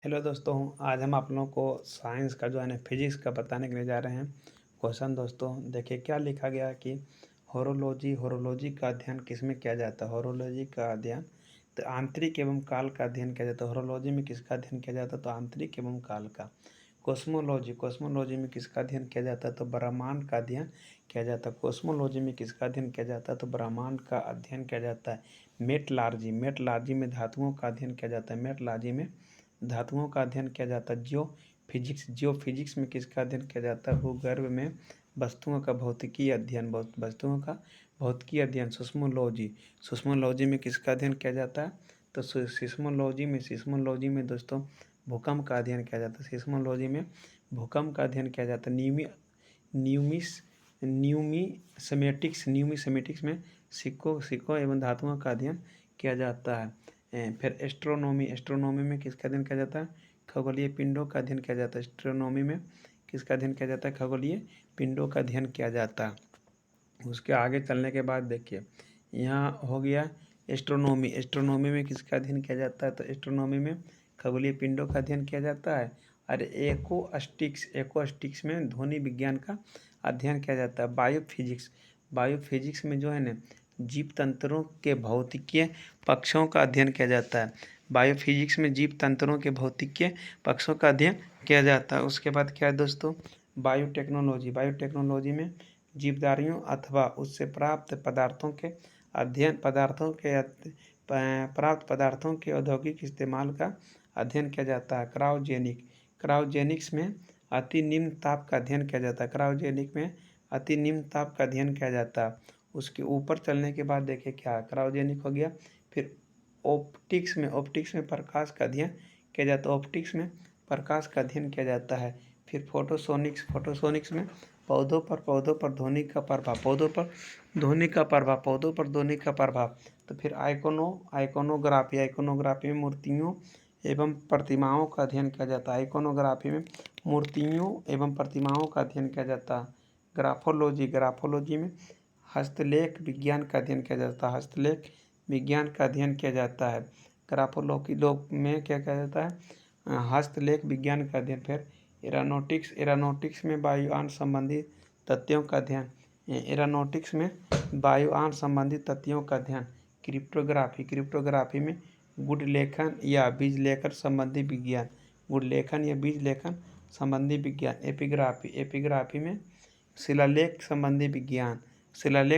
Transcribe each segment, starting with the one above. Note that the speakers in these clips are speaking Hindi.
हेलो दोस्तों, आज हम आप लोगों को साइंस का जो है ना फिजिक्स का बताने के लिए जा रहे हैं। क्वेश्चन दोस्तों देखिए क्या लिखा गया है कि होरोलॉजी का अध्ययन किसमें किया जाता है। होरोलॉजी का अध्ययन तो आंतरिक एवं काल का अध्ययन किया जाता है। होरोलॉजी में किसका अध्ययन किया जाता है तो आंतरिक एवं काल का। कॉस्मोलॉजी में किसका अध्ययन किया जाता है तो ब्रह्मांड का अध्ययन किया जाता है। कॉस्मोलॉजी में किसका अध्ययन किया जाता है तो ब्रह्मांड का अध्ययन किया जाता है। मेटलर्जी में धातुओं का अध्ययन किया जाता है। मेटलर्जी में धातुओं का अध्ययन किया जाता है। जियोफिजिक्स में किसका अध्ययन किया जाता है भूगर्भ में वस्तुओं का भौतिकी अध्ययन वस्तुओं का भौतिकी अध्ययन। सुस्मोलॉजी में किसका अध्ययन किया जाता है तो सिस्मोलॉजी में दोस्तों भूकंप का अध्ययन किया जाता है। सिस्मोलॉजी में भूकंप का अध्ययन किया जाता है। न्यूमिसमेटिक्स में सिक्कों एवं धातुओं का अध्ययन किया जाता है। फिर एस्ट्रोनॉमी में किसका अध्ययन किया जाता है खगोलीय पिंडों का अध्ययन किया जाता है। एस्ट्रोनॉमी में किसका अध्ययन किया जाता है खगोलीय पिंडों का अध्ययन किया जाता है। उसके आगे चलने के बाद देखिए यहाँ हो गया एस्ट्रोनॉमी में किसका अध्ययन किया जाता है तो एस्ट्रोनॉमी में खगोलीय पिंडों का अध्ययन किया जाता है। और एकोस्टिक्स में ध्वनि विज्ञान का अध्ययन किया जाता है। बायोफिजिक्स में जो है ना जीव तंत्रों के भौतिकीय पक्षों का अध्ययन किया जाता है। बायोफिजिक्स में जीव तंत्रों के भौतिकीय पक्षों का अध्ययन किया जाता है। उसके बाद क्या है दोस्तों बायोटेक्नोलॉजी में जीवधारियों अथवा उससे प्राप्त पदार्थों के औद्योगिक इस्तेमाल का अध्ययन किया जाता है। क्रायोजेनिक्स में अति निम्न ताप का अध्ययन किया जाता है। क्रायोजेनिक में अति निम्न ताप का अध्ययन किया जाता है। उसके ऊपर चलने के बाद देखिए क्या क्रायोजेनिक हो गया। फिर ऑप्टिक्स में प्रकाश का अध्ययन किया जाता है। ऑप्टिक्स में प्रकाश का अध्ययन किया जाता है। फिर फोटोसोनिक्स में पौधों पर ध्वनि का प्रभाव। तो फिर आइकोनोग्राफी में मूर्तियों एवं प्रतिमाओं का अध्ययन किया जाता है। आइकोनोग्राफी में मूर्तियों एवं प्रतिमाओं का अध्ययन किया जाता है। ग्राफोलॉजी में हस्तलेख विज्ञान का अध्ययन किया जाता है। ग्राफोलॉजी में क्या किया जाता है हस्तलेख विज्ञान का अध्ययन। फिर एरोनॉटिक्स में वायुयान संबंधी तथ्यों का अध्ययन। क्रिप्टोग्राफी में गुड़ लेखन या बीज लेखन संबंधी विज्ञान। एपिग्राफी में शिलालेख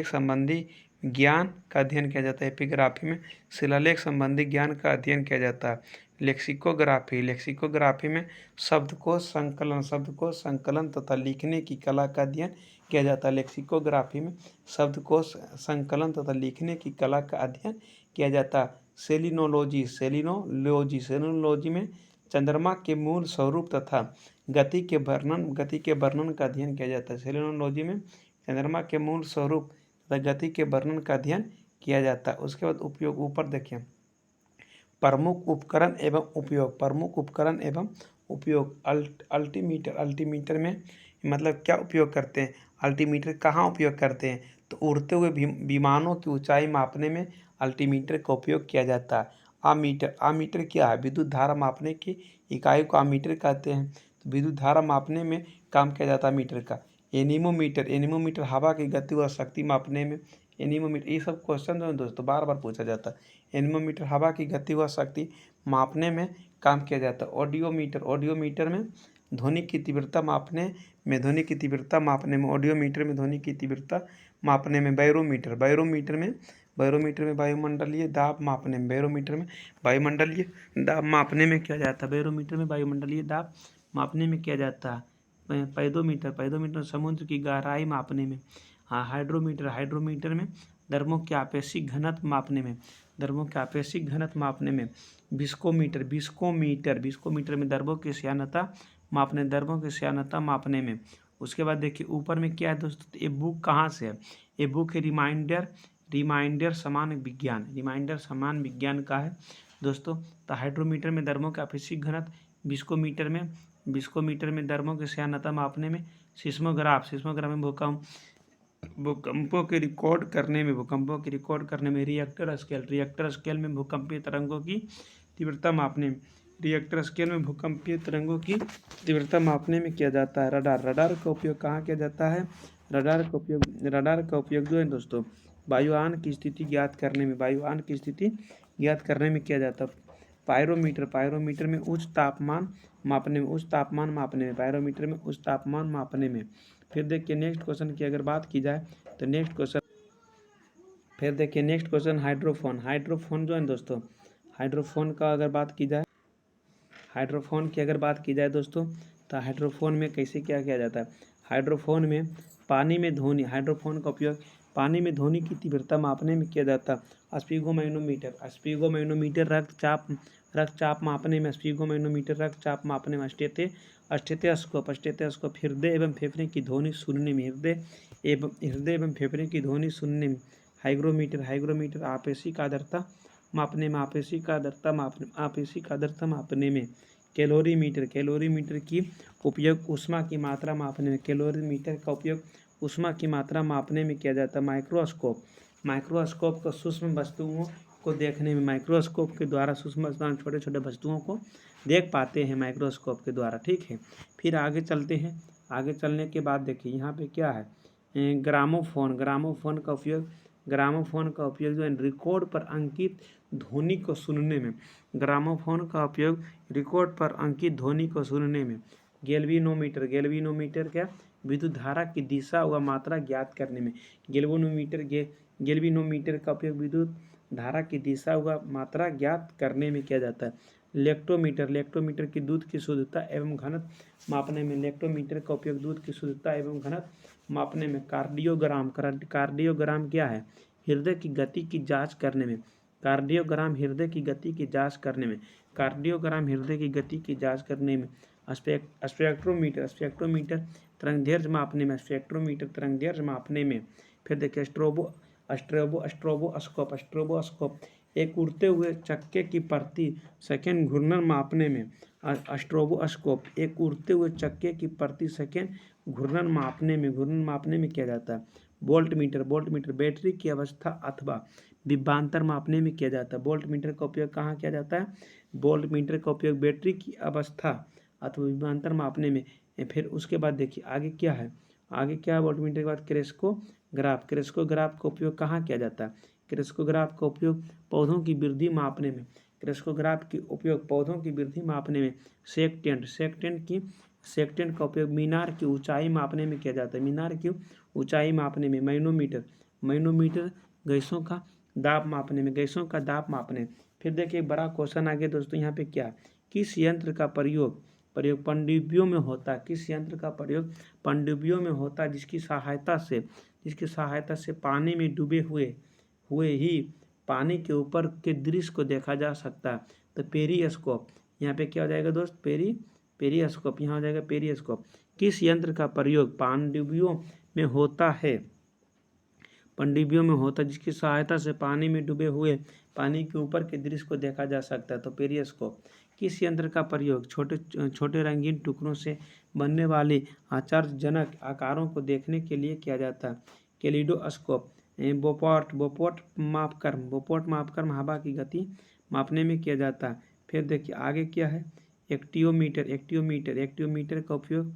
संबंधी ज्ञान का अध्ययन किया जाता है। एपिग्राफी में शिलालेख संबंधी ज्ञान का अध्ययन किया जाता है। लेक्सिकोग्राफी में शब्दकोश संकलन तथा लिखने की कला का अध्ययन किया जाता है। लेक्सिकोग्राफी में शब्दकोश संकलन तथा लिखने की कला का अध्ययन किया जाता है। सेलिनोलॉजी में चंद्रमा के मूल स्वरूप तथा गति के वर्णन का अध्ययन किया जाता है। सेलिनोलॉजी में चंद्रमा के मूल स्वरूप तथा गति के वर्णन का अध्ययन किया जाता है। उसके बाद उपयोग ऊपर देखिए प्रमुख उपकरण एवं उपयोग अल्टीमीटर में मतलब क्या उपयोग करते हैं। अल्टीमीटर कहाँ उपयोग करते हैं तो उड़ते हुए विमानों की ऊंचाई मापने में अल्टीमीटर का उपयोग किया जाता है। आमीटर क्या है विद्युत धारा मापने की इकाई को आमीटर कहते हैं। तो विद्युत धारा मापने में काम किया जाता है मीटर का। एनीमोमीटर हवा की गति व शक्ति मापने में ये सब क्वेश्चन जो है दोस्तों बार बार पूछा जाता है। एनीमोमीटर हवा की गति व शक्ति मापने में काम किया जाता है। ऑडियोमीटर में ध्वनि की तीव्रता मापने में ऑडियोमीटर में ध्वनि की तीव्रता मापने में। बैरोमीटर में वायुमंडलीय दाब मापने में किया जाता है। बैरोमीटर में वायुमंडलीय दाब मापने में किया जाता है। पैदोमीटर समुद्र की गहराई मापने में। हाइड्रोमीटर में द्रव्यों के आपेक्षिक घनत्व मापने में। विस्कोमीटर में द्रव्यों की श्यानता मापने में। उसके बाद देखिए ऊपर में क्या है दोस्तों ये बुक कहाँ से है। ये बुक है रिमाइंडर समान विज्ञान का है दोस्तों। तो हाइड्रोमीटर में द्रव्यों का आपेक्षिक घनत्व। विस्कोमीटर में द्रव्यों की श्यानता मापने में। सिस्मोग्राफ में भूकंपों के रिकॉर्ड करने में। रिएक्टर स्केल में भूकंपीय तरंगों की तीव्रता मापने में। रिएक्टर स्केल में भूकंपीय तरंगों की तीव्रता मापने में किया जाता है। रडार, रडार का उपयोग कहाँ किया जाता है? रडार का उपयोग जो है दोस्तों वायुयान की स्थिति ज्ञात करने में किया जाता है। पायरोमीटर, पायरोमीटर में उच्च तापमान मापने में, पायरोमीटर में उच्च तापमान मापने में। फिर देखिए नेक्स्ट क्वेश्चन की अगर बात की जाए तो नेक्स्ट क्वेश्चन हाइड्रोफोन। हाइड्रोफोन जो है दोस्तों, हाइड्रोफोन की अगर बात की जाए दोस्तों, तो हाइड्रोफोन में कैसे क्या किया जाता है? हाइड्रोफोन में हाइड्रोफोन का उपयोग पानी में ध्वनि की तीव्रता मापने में किया जाता है। स्पिगोमैनोमीटर रक्तचाप मापने में, रक्तचाप मापने में। स्टेथोस्कोप हृदय एवं फेफड़े की ध्वनि सुनने में, हाइग्रोमीटर आपेक्षिक आर्द्रता मापने में। कैलोरीमीटर की उपयोग ऊष्मा की मात्रा मापने में, किया जाता है। माइक्रोस्कोप को सूक्ष्म वस्तुओं को देखने में, माइक्रोस्कोप के द्वारा सूक्ष्म छोटे छोटे वस्तुओं को देख पाते हैं माइक्रोस्कोप के द्वारा, ठीक है। फिर आगे चलते हैं। आगे चलने के बाद देखिए यहाँ पे क्या है, ग्रामोफोन का उपयोग जो है रिकॉर्ड पर अंकित ध्वनि को सुनने में। गैल्वेनोमीटर क्या? विद्युत धारा की दिशा व मात्रा ज्ञात करने में। गैल्वेनोमीटर का उपयोग विद्युत धारा की दिशा व मात्रा ज्ञात करने में किया जाता है। लेक्टोमीटर की दूध की शुद्धता एवं घनत्व मापने में। लेक्टोमीटर का उपयोग दूध की शुद्धता एवं घनत्व मापने में। कार्डियोग्राम क्या है? हृदय की गति की जांच करने में। हृदय की गति की जांच करने में। स्पेक्ट्रोमीटर तरंगदैर्घ्य मापने में। फिर देखिए स्ट्रोबोस्कोप एक उड़ते हुए चक्के की प्रति सेकंड घूर्णन मापने में। स्ट्रोबोस्कोप एक उड़ते हुए चक्के की प्रति सेकंड घूर्णन मापने में किया जाता है। वोल्टमीटर बैटरी की अवस्था अथवा विभवांतर मापने में किया जाता है। वोल्टमीटर का उपयोग कहाँ किया जाता है? वोल्टमीटर का उपयोग बैटरी की अवस्था अथवा विभवांतर मापने में। फिर उसके बाद देखिए आगे क्या है, वोल्टमीटर के बाद क्रेस्कोग्राफ का उपयोग कहाँ किया जाता है? क्रेस्कोग्राफ का उपयोग पौधों की वृद्धि मापने में। सेकटेंट का उपयोग मीनार की ऊंचाई मापने में किया जाता है। मैनोमीटर गैसों का दाब मापने। फिर देखिए बड़ा क्वेश्चन आ गया दोस्तों, यहाँ पे क्या, किस यंत्र का प्रयोग पनडुब्बियों में होता है? किस यंत्र का प्रयोग पनडुब्बियों में होता है जिसकी सहायता से पानी में डूबे हुए ही पानी के ऊपर के दृश्य को देखा जा सकता है? तो पेरिस्कोप। यहाँ पे क्या हो जाएगा दोस्त? पेरिस्कोप। यहाँ हो जाएगा पेरिस्कोप। किस यंत्र का प्रयोग पनडुब्बियों में होता है? जिसकी सहायता से पानी में डूबे हुए पानी के ऊपर के दृश्य को देखा जा सकता है, तो पेरिस्कोप। किस यंत्र का प्रयोग छोटे रंगीन टुकड़ों से बनने वाले आश्चर्यजनक आकारों को देखने के लिए किया जाता है? कैलिडोस्कोप। बोपोट मापक्रम हवा की गति मापने में किया जाता है। फिर देखिए आगे क्या है, एक्टियोमीटर का उपयोग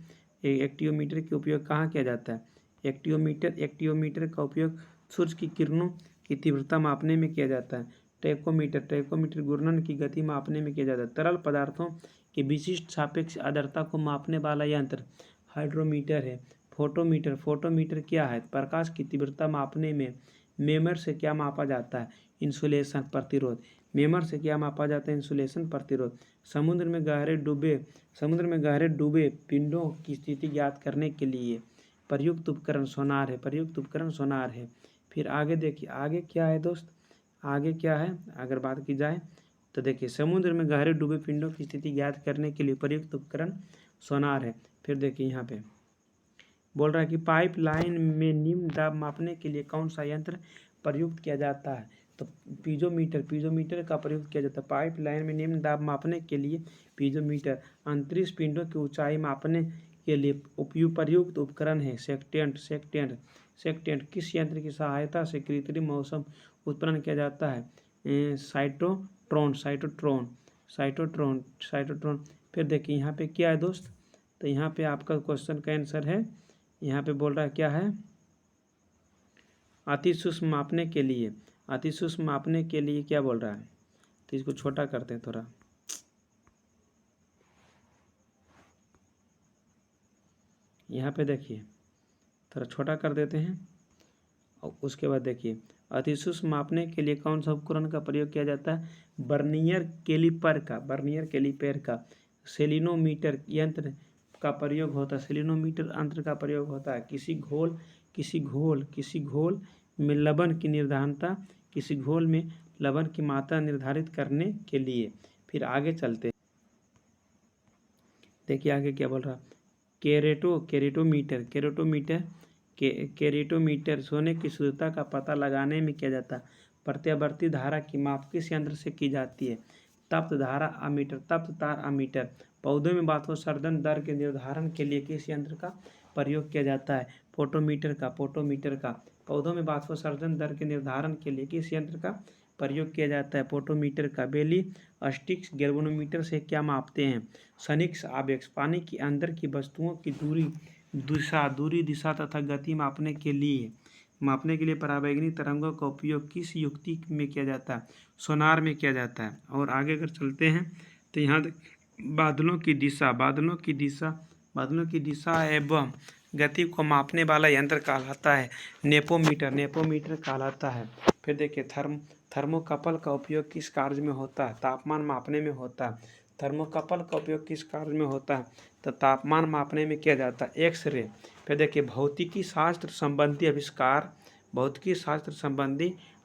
के उपयोग कहाँ किया जाता है? एक्टियोमीटर का उपयोग सूर्य की किरणों की तीव्रता मापने में किया जाता है। टैकोमीटर घूर्णन की गति मापने में किया जाता है। तरल पदार्थों की विशिष्ट सापेक्ष आर्द्रता को मापने वाला यंत्र हाइड्रोमीटर है। फोटोमीटर क्या है? प्रकाश की तीव्रता मापने में। मेमर से क्या मापा जाता है? इंसुलेशन प्रतिरोध। समुद्र में गहरे डूबे पिंडों की स्थिति ज्ञात करने के लिए प्रयुक्त उपकरण सोनार है। फिर आगे देखिए आगे क्या है दोस्त, अगर बात की जाए तो देखिए समुद्र में गहरे डूबे पिंडों की स्थिति ज्ञात करने के लिए प्रयुक्त उपकरण सोनार है। फिर देखिए यहाँ पे बोल रहा है कि पाइपलाइन में निम्न दाब मापने के लिए कौन सा यंत्र प्रयुक्त किया जाता है? तो पीजोमीटर का प्रयोग किया जाता है। पाइपलाइन में निम्न दाब मापने के लिए पीजोमीटर। अंतरिक्ष पिंडों की ऊंचाई मापने के लिए प्रयुक्त उपकरण है सेकटेंट। किस यंत्र की सहायता से कृत्रिम मौसम उत्पन्न किया जाता है? साइटोट्रॉन। साइटोट्रॉन साइटोट्रॉन। फिर देखिए यहाँ पे क्या है दोस्त, तो यहाँ पे आपका क्वेश्चन का आंसर है, यहाँ पे बोल रहा है क्या है, अति सूक्ष्म मापने के लिए, अति सूक्ष्म मापने के लिए क्या बोल रहा है, तो इसको छोटा करते हैं थोड़ा, यहाँ पे देखिए थोड़ा छोटा कर देते हैं। और उसके बाद देखिए अति सूक्ष्म मापने के लिए कौन सा उपकरण का प्रयोग किया जाता है, वर्नियर कैलिपर का, वर्नियर कैलिपर का सेलिनोमीटर यंत्र का प्रयोग होता है, सेलिनोमीटर यंत्र का प्रयोग होता है किसी घोल में लवण की निर्धारणता, किसी घोल में लवण की मात्रा निर्धारित करने के लिए। फिर आगे चलते हैं, देखिए आगे क्या बोल रहा, केरेटोमीटर सोने की शुद्धता का पता लगाने में किया जाता है। प्रत्यावर्ती धारा की माप किस यंत्र से की जाती है, तप्त तार अमीटर। पौधों में वाष्पोत्सर्जन दर के निर्धारण के लिए किस यंत्र का प्रयोग किया जाता है, पोटोमीटर का। पौधों में वाष्पोत्सर्जन दर के निर्धारण के लिए किस यंत्र का प्रयोग किया जाता है, पोटोमीटर का। बेली स्टिक्स गैल्वेनोमीटर से क्या मापते हैं, क्षणिक आवेश। पानी के अंदर की वस्तुओं की दूरी दिशा तथा गति मापने के लिए पराबैंगनी तरंगों का उपयोग किस युक्ति में किया जाता है, सोनार में किया जाता है। और आगे अगर चलते हैं तो यहाँ बादलों की दिशा एवं गति को मापने वाला यंत्र कहलाता है नेपोमीटर कहलाता है। फिर देखिए थर्मोकपल का उपयोग किस कार्य में होता है, तापमान मापने में होता है। थर्मोकपल का उपयोग किस कार्य में होता है, तो तापमान मापने में किया जाता है। एक्सरे। फिर देखिए भौतिकी शास्त्र संबंधी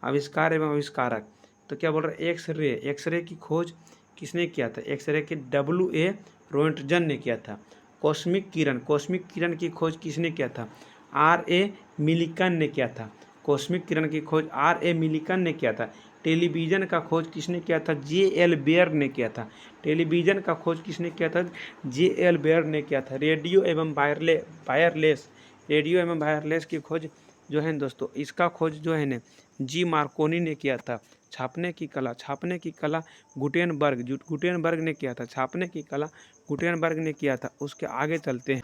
आविष्कार एवं आविष्कारक, तो क्या बोल रहे हैं, एक्सरे की खोज किसने किया था, एक्सरे के W.A. रोएंटगन ने किया था। कॉस्मिक किरण की खोज किसने किया था, R.A. मिलिकन ने किया था। कॉस्मिक किरण की खोज R.A. मिलिकन ने किया था। टेलीविज़न का खोज किसने किया था, J.L. बेयर ने किया था। टेलीविज़न का खोज किसने किया था, J.L. बेयर ने किया था। रेडियो एवं वायरलेस की खोज जो है दोस्तों, इसका खोज जो है ना G. मार्कोनी ने किया था। छापने की कला गुटेनबर्ग ने किया था। छापने की कला गुटेनबर्ग ने किया था। उसके आगे चलते हैं,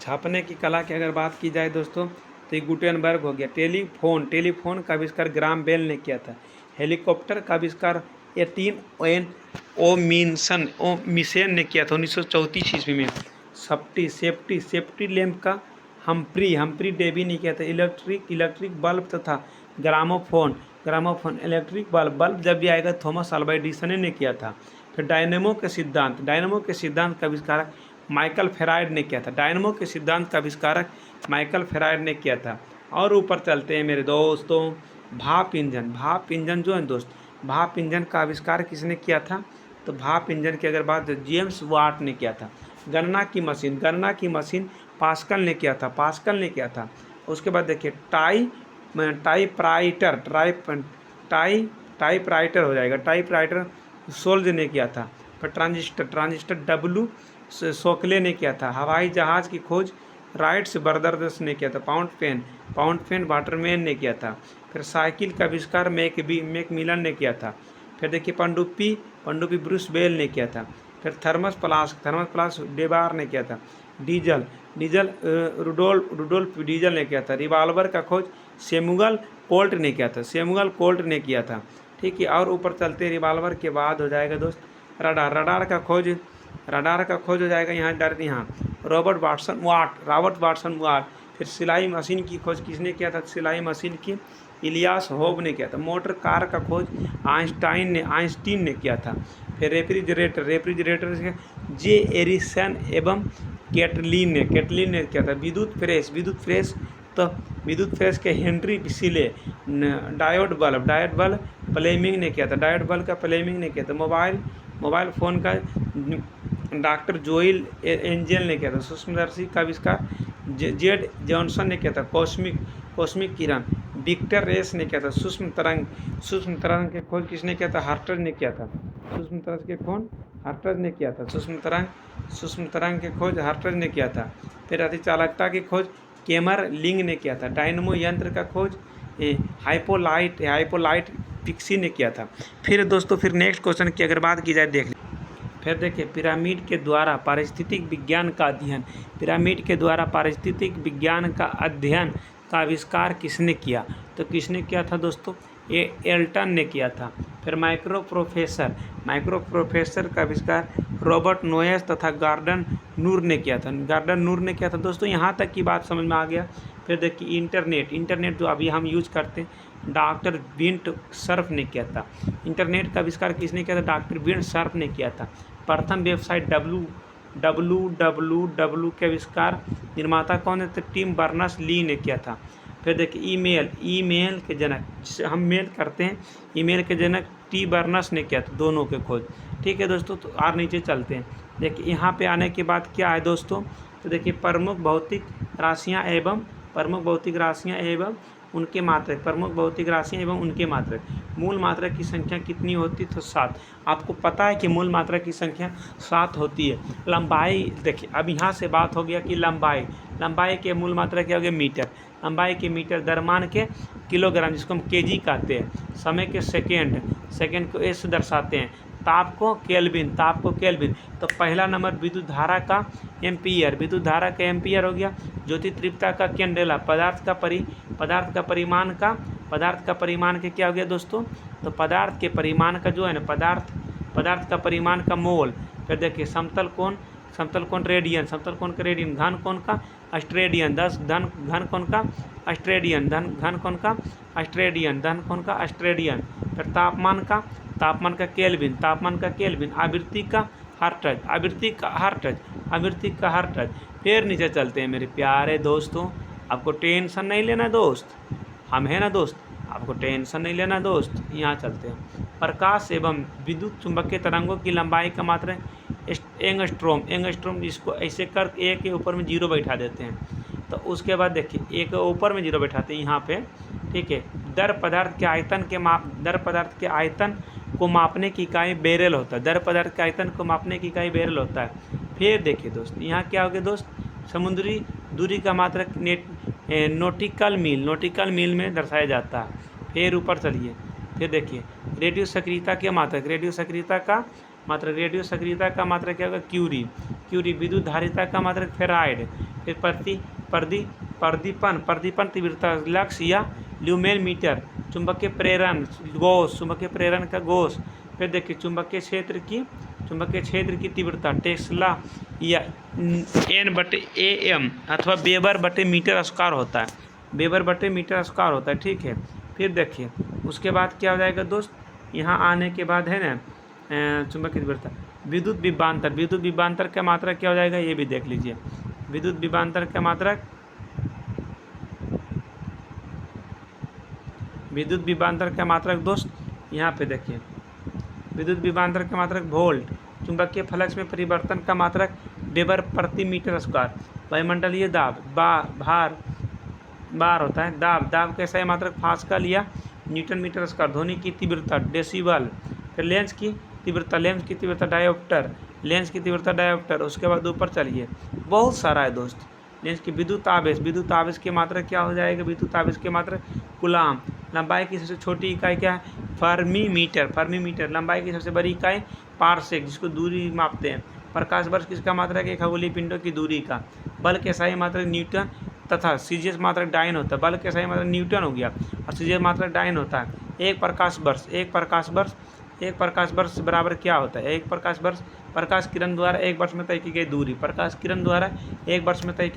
छापने की कला की अगर बात की जाए दोस्तों तो ये गुटेनबर्ग हो गया। टेलीफोन का आविष्कार ग्राम बेल ने किया था। हेलीकॉप्टर का आविष्कार एटीन ओमिसन ने किया था 1934 ईस्वी में। सेफ्टी लैंप का हम्फ्री डेवी ने किया था। इलेक्ट्रिक बल्ब तथा ग्रामोफोन इलेक्ट्रिक बल्ब जब भी आएगा थॉमस अल्वा एडिसन ने किया था। फिर डायनेमो के सिद्धांत का आविष्कारक माइकल फेराइड ने किया था। डायनेमो के सिद्धांत का आविष्कारक माइकल फेराइड ने किया था। और ऊपर चलते हैं मेरे दोस्तों, भाप इंजन जो है दोस्त, भाप इंजन का आविष्कार किसने किया था, तो भाप इंजन की अगर बात जेम्स वाट ने किया था। गणना की मशीन पास्कल ने किया था। उसके बाद देखिए टाइपराइटर हो जाएगा, टाइपराइटर सोल्ज ने किया था। फिर ट्रांजिस्टर W. शोकले ने किया था। हवाई जहाज़ की खोज राइट्स ब्रदर्स ने किया था। पाउंड पेन वाटरमैन ने किया था। फिर साइकिल का आविष्कार मैकमिलन ने किया था। फिर देखिए पनडुब्बी ब्रूस बेल ने किया था। फिर थर्मस प्लास डेबार ने किया था। डीजल रुडोल्फ डीजल ने किया था। रिवाल्वर का खोज सैमुअल कोल्ट ने किया था। ठीक है, और ऊपर चलते रिवाल्वर के बाद हो जाएगा दोस्त रडार का खोज हो जाएगा यहाँ रॉबर्ट वाटसन वाट। फिर सिलाई मशीन की खोज किसने किया था, सिलाई मशीन की इलियास होब ने किया था। मोटर कार का खोज आइंस्टीन ने किया था। फिर रेफ्रिजरेटर से J. एरिसन एवं कैटलिन ने किया था। विद्युत प्रेस के हेनरी सिले। डायोड बल्ब फ्लेमिंग ने किया था। मोबाइल फ़ोन का डॉक्टर जोइल एंजल ने किया था। सूक्ष्मदर्शी का आविष्कार जेड जॉनसन ने किया था। कॉस्मिक किरण विक्टर रेस ने किया था। सूक्ष्म तरंग के खोज किसने किया था, हार्टज ने किया था। सूक्ष्म तरंग के खोज हार्टज ने किया था। फिर अतिचालकता की खोज केमर लिंग ने किया था। डायनमो यंत्र का खोज हाइपोलाइट पिक्सी ने किया था। फिर दोस्तों फिर नेक्स्ट क्वेश्चन की अगर बात की जाए देख फिर देखिए पिरामिड के द्वारा पारिस्थितिक विज्ञान का अध्ययन, पिरामिड के द्वारा पारिस्थितिक विज्ञान का अध्ययन का आविष्कार किसने किया? तो किसने किया था दोस्तों? ये एल्टन ने किया था। फिर माइक्रो प्रोफेसर का आविष्कार रॉबर्ट नोयस तथा गार्डन नूर ने किया था। दोस्तों यहाँ तक की बात समझ में आ गया। फिर देखिए इंटरनेट जो अभी हम यूज करते हैं डॉक्टर बिंट सर्फ ने किया था। इंटरनेट का आविष्कार किसने किया था? डॉक्टर बिंट सर्फ ने किया था। प्रथम वेबसाइट www के आविष्कार निर्माता कौन है? तो टिम बर्नर्स-ली ने किया था। फिर देखिए ईमेल के जनक, जिसे हम मेल करते हैं, ईमेल के जनक टी बर्नर्स ने किया था, दोनों के खोज। ठीक है दोस्तों, तो और नीचे चलते हैं। देखिए यहाँ पे आने के बाद क्या है दोस्तों? तो देखिए प्रमुख भौतिक राशियाँ एवं उनके मात्रक। मूल मात्रक की संख्या कितनी होती? तो 7। आपको पता है कि मूल मात्रक की संख्या 7 होती है। लंबाई देखिए, अब यहाँ से बात हो गया कि लंबाई के मूल मात्रक क्या हो गया? मीटर। लंबाई के मीटर, द्रव्यमान के किलोग्राम जिसको हम केजी कहते हैं, समय के सेकेंड को एस दर्शाते हैं, ताप को केल्विन। तो पहला नंबर विद्युत धारा का एम्पियर हो गया। ज्योति तीव्रता का कैंडेला। पदार्थ का परिमाण के क्या हो गया दोस्तों? तो पदार्थ के परिमाण का जो है ना पदार्थ का परिमाण का मोल। फिर देखिए समतल कोण रेडियन। घन कोण का ऑस्ट्रेडियन। घन कोण का ऑस्ट्रेडियन। फिर तापमान का केल्विन। आवृत्ति का हर्ट्ज। फिर नीचे चलते हैं मेरे प्यारे दोस्तों, आपको टेंशन नहीं लेना दोस्त, हम हैं ना दोस्त, आपको टेंशन नहीं लेना दोस्त। यहाँ चलते हैं। प्रकाश एवं विद्युत चुंबकीय तरंगों की लंबाई का मात्रक एंगस्ट्रोम, जिसको ऐसे कर ए के ऊपर में 0 बैठा देते हैं। तो उसके बाद देखिए ए के ऊपर में 0 बैठाते हैं यहाँ पे। ठीक है। दर पदार्थ के आयतन को मापने की इकाई बेरेल होता है। फिर देखिए दोस्त यहाँ क्या हो गया दोस्त? समुद्री दूरी का मात्रक नॉटिकल मील में दर्शाया जाता है। फिर ऊपर चलिए, फिर देखिए रेडियो सक्रियता का मात्रक क्या होगा? क्यूरी। विद्युत धारिता का मात्रक फेराइड। फिर प्रदीपन तीव्रता लक्स या ल्यूमेन मीटर। चुंबकीय प्रेरण का गोस। फिर देखिए चुंबकीय क्षेत्र की तीव्रता टेस्ला या N/AM अथवा वेबर/मीटर स्क्वायर होता है। ठीक है। फिर देखिए उसके बाद क्या हो जाएगा दोस्त? यहाँ आने के बाद है ना चुंबकीय तीव्रता। विद्युत विभवांतर का मात्रक क्या हो जाएगा? ये भी देख लीजिए। विद्युत विभवांतर का मात्रक दोस्त यहाँ पे देखिए, विद्युत विभवांतर का मात्रक वोल्ट। चुंबकीय फ्लक्स में परिवर्तन का मात्रक वेबर/मीटर स्क्वायर। वायुमंडलीय दाब बार होता है। दाब कैसा है? मात्रक पास्कल या न्यूटन मीटर स्क्वायर। ध्वनि की तीव्रता डेसिबल। फिर लेंस की तीव्रता डायोप्टर। उसके बाद ऊपर चलिए, बहुत सारा है दोस्त। लेंस की विद्युत आवेश के मात्रक क्या हो जाएगा? विद्युत आवेश के मात्रक कूलाम। लंबाई की सबसे छोटी इकाई क्या है? Fermi metre. लंबाई की सबसे बड़ी इकाई पारसेक, जिसको दूरी मापते हैं। प्रकाश वर्ष किसका मात्रक है? खगोलीय पिंडों की दूरी का। बल के सही मात्रक न्यूटन तथा सीजीएस मात्रक डाइन होता है। बल के सही मात्रक न्यूटन हो गया और सीजीएस मात्रक डाइन होता है। एक प्रकाश वर्ष बराबर क्या होता है? प्रकाश किरण द्वारा एक वर्ष में तय की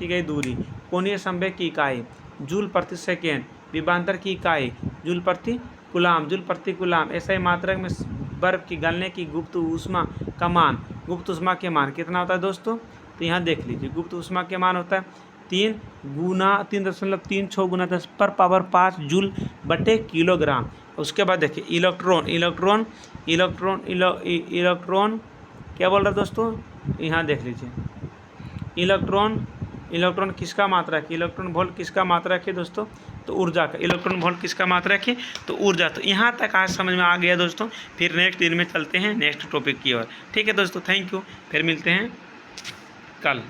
गई दूरी। कोणीय संवेग की इकाई जूल प्रति सेकेंड। विभवांतर की इकाई जूल प्रति कूलाम। ऐसे मात्रक में बर्फ की गलने की गुप्त ऊष्मा के मान कितना होता है दोस्तों? तो यहाँ देख लीजिए, गुप्त ऊष्मा के मान होता है 3.36 गुना 10⁵ जूल बटे किलोग्राम। उसके बाद देखिए इलेक्ट्रॉन क्या बोल रहा है दोस्तों? यहाँ देख लीजिए, इलेक्ट्रॉन किसका मात्रक है? इलेक्ट्रॉन वोल्ट किसका मात्रक है दोस्तों? तो ऊर्जा का। इलेक्ट्रॉन वोल्ट किसका मात्रक है? तो ऊर्जा। तो यहाँ तक आज समझ में आ गया दोस्तों। फिर नेक्स्ट दिन में चलते हैं नेक्स्ट टॉपिक की ओर। ठीक है दोस्तों, थैंक यू। फिर मिलते हैं कल।